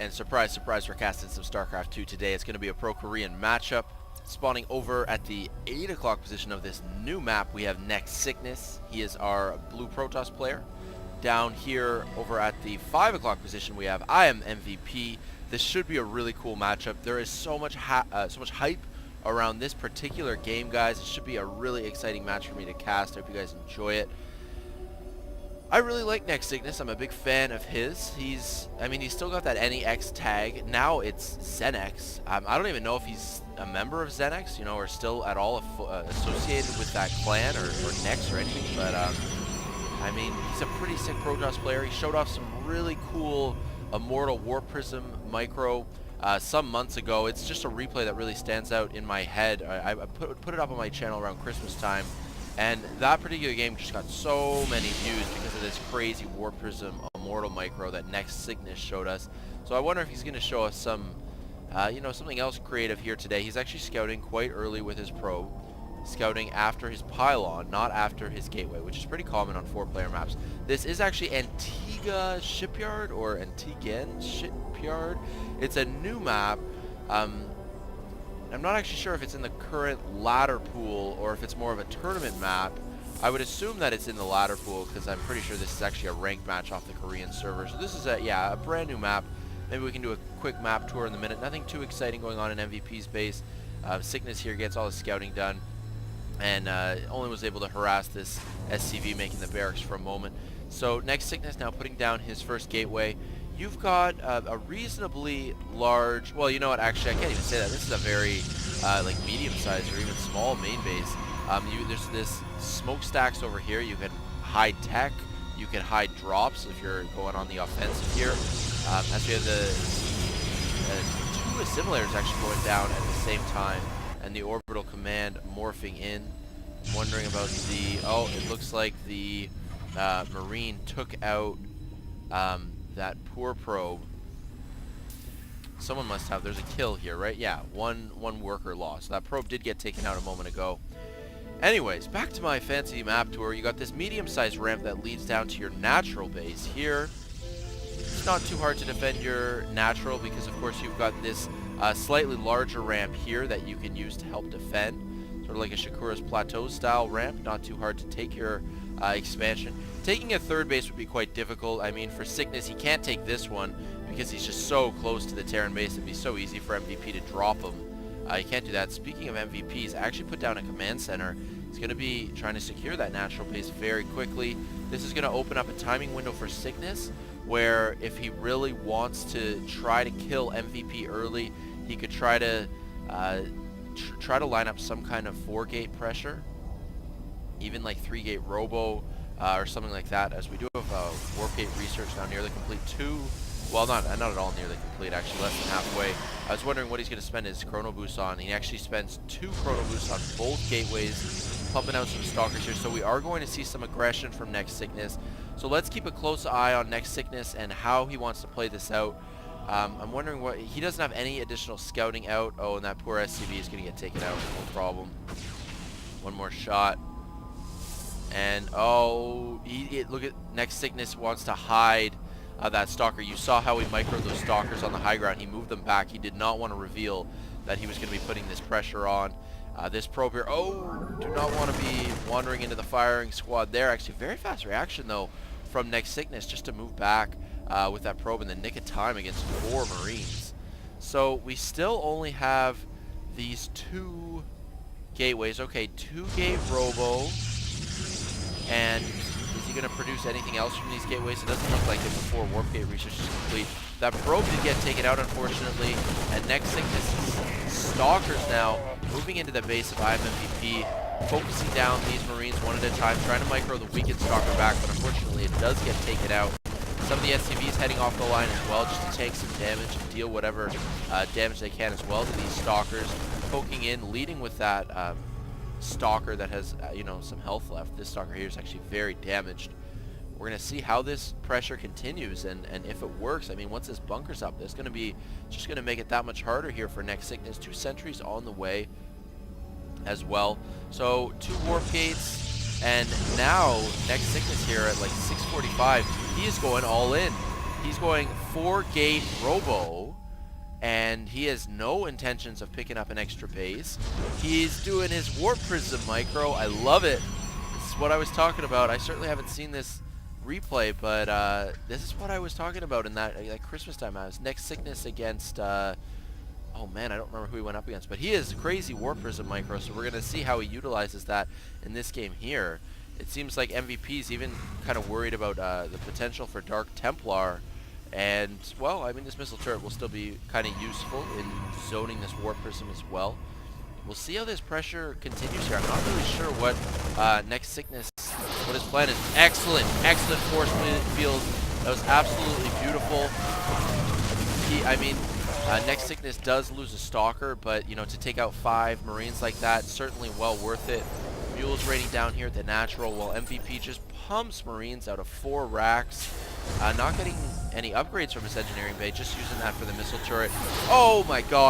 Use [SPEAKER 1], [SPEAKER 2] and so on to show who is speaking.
[SPEAKER 1] And surprise, surprise, we're casting some Starcraft 2 today. It's going to be a pro-Korean matchup. Spawning over at the 8 o'clock position of this new map, we have NEXSickness. He is our blue Protoss player. Down here over at the 5 o'clock position, we have IMMvP. This should be a really cool matchup. There is so much hype around this particular game, guys. It should be a really exciting match for me to cast. I hope you guys enjoy it. I really like NEXSickness. I'm a big fan of his. He's still got that NEX tag. Now it's ZenX. I don't even know if he's a member of ZenX, or still at all associated with that clan or Nex or anything. But he's a pretty sick Protoss player. He showed off some really cool Immortal Warp Prism micro some months ago. It's just a replay that really stands out in my head. I put it up on my channel around Christmas time. And that particular game just got so many views because of this crazy Warp Prism Immortal micro that NEXSickness showed us. So I wonder if he's going to show us some, something else creative here today. He's actually scouting quite early with his probe. Scouting after his pylon, not after his gateway, which is pretty common on 4-player maps. This is actually Antigua Shipyard, or Antiguan Shipyard. It's a new map. I'm not actually sure if it's in the current ladder pool or if it's more of a tournament map. I would assume that it's in the ladder pool because I'm pretty sure this is actually a ranked match off the Korean server. So this is a brand new map. Maybe we can do a quick map tour in the minute. Nothing too exciting going on in MVP's base. Sickness here gets all the scouting done and only was able to harass this SCV, making the barracks for a moment. So NEXSickness now putting down his first gateway. You've got a reasonably large, well, you know what, actually I can't even say that. This is a very medium-sized or even small main base. There's this smokestacks over here. You can hide tech. You can hide drops if you're going on the offensive here. As we have the two assimilators actually going down at the same time, and the orbital command morphing in. I'm wondering about it looks like the Marine took out that poor probe. Someone must have. There's a kill here, right? Yeah, one worker lost. That probe did get taken out a moment ago. Anyways, back to my fancy map tour. You got this medium-sized ramp that leads down to your natural base here. It's not too hard to defend your natural because, of course, you've got this slightly larger ramp here that you can use to help defend. Sort of like a Shakura's Plateau style ramp. Not too hard to take your expansion. Taking a third base would be quite difficult. I mean, for Sickness, he can't take this one because he's just so close to the Terran base. It'd be so easy for MVP to drop him. He can't do that. Speaking of MVPs, I actually put down a command center. He's going to be trying to secure that natural base very quickly. This is going to open up a timing window for Sickness, where if he really wants to try to kill MVP early, he could try to line up some kind of 4-gate pressure, even like 3-gate robo or something like that, as we do have warp gate research now nearly complete. Well, not at all nearly complete, actually less than halfway. I was wondering what he's going to spend his chrono boost on. He actually spends 2 chrono boosts on both gateways, pumping out some stalkers here. So we are going to see some aggression from NEXSickness. So let's keep a close eye on NEXSickness and how he wants to play this out. I'm wondering what he doesn't have any additional scouting out. Oh, and that poor SCV is going to get taken out. No problem. One more shot. And look at NEXSickness wants to hide that stalker. You saw how he microed those stalkers on the high ground. He moved them back. He did not want to reveal that he was going to be putting this pressure on this probe here. Oh, do not want to be wandering into the firing squad there. Actually, very fast reaction though from NEXSickness just to move back with that probe in the nick of time against 4 Marines. So we still only have these 2 gateways. Okay, 2-gate robo. And is he going to produce anything else from these gateways? It doesn't look like it before warp gate research is complete. That probe did get taken out, unfortunately. And NEXSickness stalkers now moving into the base of IMMvP, focusing down these Marines one at a time, trying to micro the weakened stalker back, but unfortunately it does get taken out. Some of the SCVs heading off the line as well, just to take some damage and deal whatever damage they can as well to these stalkers. Poking in, leading with that stalker that has some health left. This stalker here is actually very damaged. We're going to see how this pressure continues and if it works. I mean, once this bunker's up, there's going to be just going to make it that much harder here for NEXSickness. 2 sentries on the way as well. So 2 warp gates, and now NEXSickness here at like 6:45, he is going all in. He's going 4-gate robo, and he has no intentions of picking up an extra base. He's doing his warp prism micro. I love it. This is what I was talking about. I certainly haven't seen this replay, but this is what I was talking about in that Christmas time. I was NEXSickness against oh man, I don't remember who he went up against, but he is crazy warp prism micro, so we're going to see how he utilizes that in this game here. It seems like MVP's even kind of worried about the potential for Dark Templar, and well, I mean, this missile turret will still be kind of useful in zoning this warp prism as well. We'll see how this pressure continues here. I'm not really sure what NEXSickness, what his plan is. Excellent force field. That was absolutely beautiful. NEXSickness does lose a Stalker, but, you know, to take out 5 Marines like that, certainly well worth it. Mule's raining down here at the natural, while MVP just pumps Marines out of 4 racks. Not getting any upgrades from his engineering bay, just using that for the missile turret. Oh my god.